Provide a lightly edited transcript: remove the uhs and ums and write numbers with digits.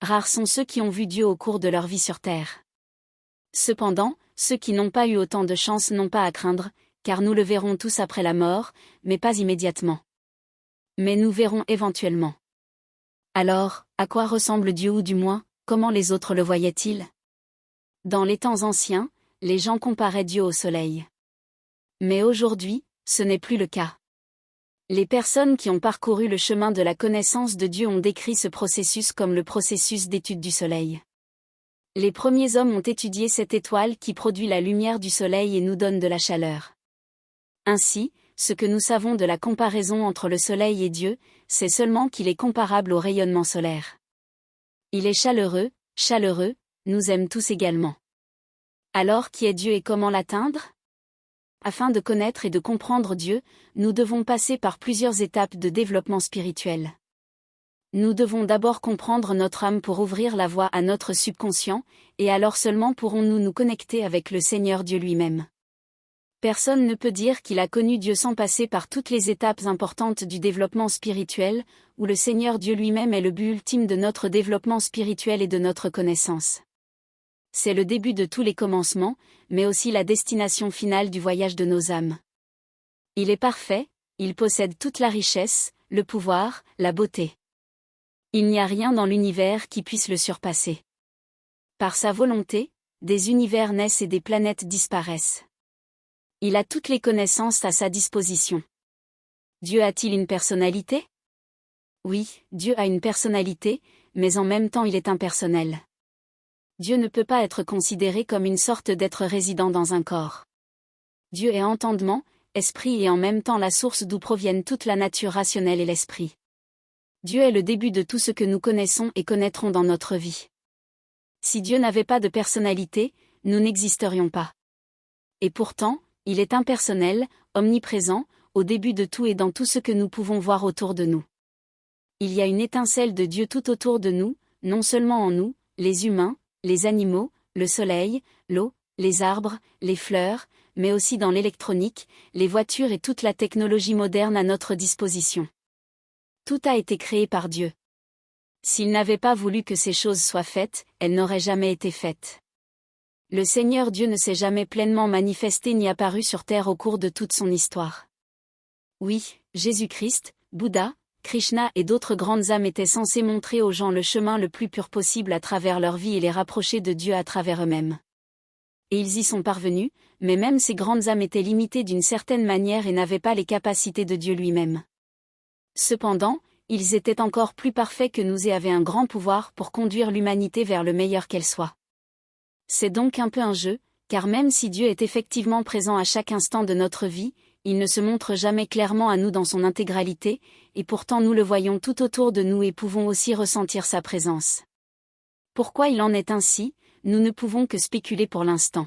rares sont ceux qui ont vu Dieu au cours de leur vie sur terre. Cependant, ceux qui n'ont pas eu autant de chance n'ont pas à craindre, car nous le verrons tous après la mort, mais pas immédiatement. Mais nous verrons éventuellement. Alors, à quoi ressemble Dieu ou du moins, comment les autres le voyaient-ils? Dans les temps anciens, les gens comparaient Dieu au soleil. Mais aujourd'hui, ce n'est plus le cas. Les personnes qui ont parcouru le chemin de la connaissance de Dieu ont décrit ce processus comme le processus d'étude du soleil. Les premiers hommes ont étudié cette étoile qui produit la lumière du soleil et nous donne de la chaleur. Ainsi, ce que nous savons de la comparaison entre le soleil et Dieu, c'est seulement qu'il est comparable au rayonnement solaire. Il est chaleureux, nous aime tous également. Alors qui est Dieu et comment l'atteindre? Afin de connaître et de comprendre Dieu, nous devons passer par plusieurs étapes de développement spirituel. Nous devons d'abord comprendre notre âme pour ouvrir la voie à notre subconscient, et alors seulement pourrons-nous nous connecter avec le Seigneur Dieu lui-même. Personne ne peut dire qu'il a connu Dieu sans passer par toutes les étapes importantes du développement spirituel, où le Seigneur Dieu lui-même est le but ultime de notre développement spirituel et de notre connaissance. C'est le début de tous les commencements, mais aussi la destination finale du voyage de nos âmes. Il est parfait, il possède toute la richesse, le pouvoir, la beauté. Il n'y a rien dans l'univers qui puisse le surpasser. Par sa volonté, des univers naissent et des planètes disparaissent. Il a toutes les connaissances à sa disposition. Dieu a-t-il une personnalité? Oui, Dieu a une personnalité, mais en même temps il est impersonnel. Dieu ne peut pas être considéré comme une sorte d'être résident dans un corps. Dieu est entendement, esprit et en même temps la source d'où proviennent toute la nature rationnelle et l'esprit. Dieu est le début de tout ce que nous connaissons et connaîtrons dans notre vie. Si Dieu n'avait pas de personnalité, nous n'existerions pas. Et pourtant, il est impersonnel, omniprésent, au début de tout et dans tout ce que nous pouvons voir autour de nous. Il y a une étincelle de Dieu tout autour de nous, non seulement en nous, les humains, les animaux, le soleil, l'eau, les arbres, les fleurs, mais aussi dans l'électronique, les voitures et toute la technologie moderne à notre disposition. Tout a été créé par Dieu. S'il n'avait pas voulu que ces choses soient faites, elles n'auraient jamais été faites. Le Seigneur Dieu ne s'est jamais pleinement manifesté ni apparu sur terre au cours de toute son histoire. Oui, Jésus-Christ, Bouddha, Krishna et d'autres grandes âmes étaient censés montrer aux gens le chemin le plus pur possible à travers leur vie et les rapprocher de Dieu à travers eux-mêmes. Et ils y sont parvenus, mais même ces grandes âmes étaient limitées d'une certaine manière et n'avaient pas les capacités de Dieu lui-même. Cependant, ils étaient encore plus parfaits que nous et avaient un grand pouvoir pour conduire l'humanité vers le meilleur qu'elle soit. C'est donc un peu un jeu, car même si Dieu est effectivement présent à chaque instant de notre vie, il ne se montre jamais clairement à nous dans son intégralité, et pourtant nous le voyons tout autour de nous et pouvons aussi ressentir sa présence. Pourquoi il en est ainsi, nous ne pouvons que spéculer pour l'instant.